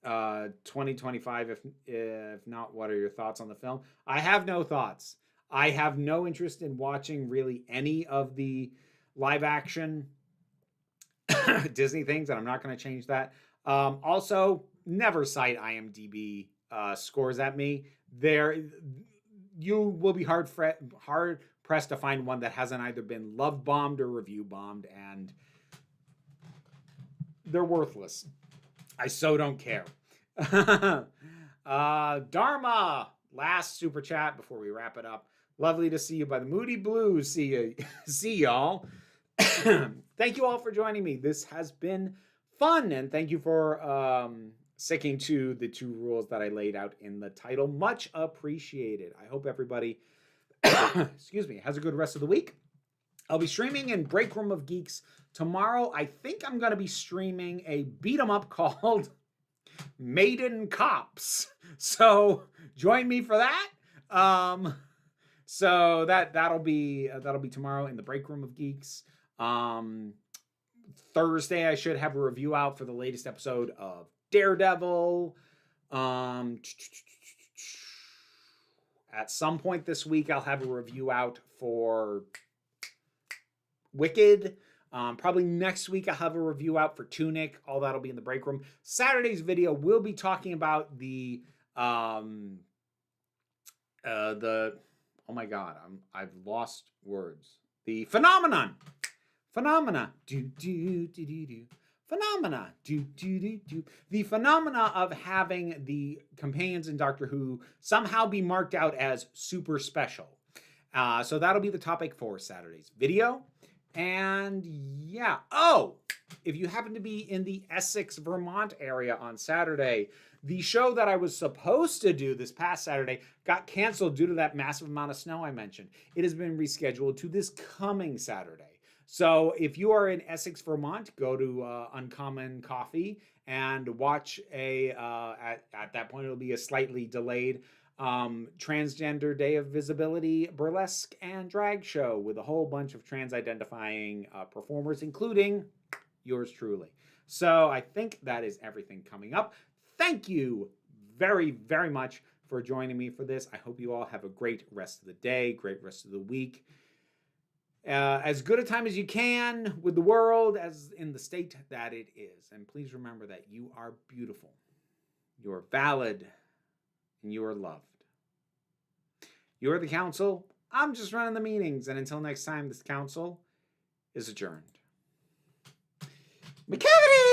2025? If not, what are your thoughts on the film? I have no thoughts. I have no interest in watching really any of the live action Disney things, and I'm not going to change that. Also, never cite IMDb scores at me. You will be hard pressed to find one that hasn't either been love bombed or review bombed, and they're worthless. I so don't care. Dharma, last super chat before we wrap it up. Lovely to see you by the Moody Blues. See y'all. Thank you all for joining me. This has been fun, and thank you for sticking to the 2 rules that I laid out in the title. Much appreciated. I hope everybody, excuse me, has a good rest of the week. I'll be streaming in Break Room of Geeks tomorrow. I think I'm going to be streaming a beat 'em up called Maiden Cops. So join me for that. So that'll be tomorrow in the Break Room of Geeks. Thursday, I should have a review out for the latest episode of Daredevil. At some point this week, I'll have a review out for Wicked. Probably next week, I'll have a review out for Tunic. All that'll be in the break room. Saturday's video will be talking about the oh my God, I've lost words. The Phenomena. Phenomena. The phenomena of having the companions in Doctor Who somehow be marked out as super special. So that'll be the topic for Saturday's video. And yeah. Oh, if you happen to be in the Essex, Vermont area on Saturday, the show that I was supposed to do this past Saturday got canceled due to that massive amount of snow I mentioned. It has been rescheduled to this coming Saturday. So if you are in Essex, Vermont, go to Uncommon Coffee and watch at that point, it'll be a slightly delayed Transgender Day of Visibility burlesque and drag show with a whole bunch of trans-identifying performers, including yours truly. So I think that is everything coming up. Thank you very, very much for joining me for this. I hope you all have a great rest of the day, great rest of the week. As good a time as you can with the world as in the state that it is. And please remember that you are beautiful, you're valid, and you are loved. You're the council. I'm just running the meetings. And until next time, this council is adjourned. McCavity!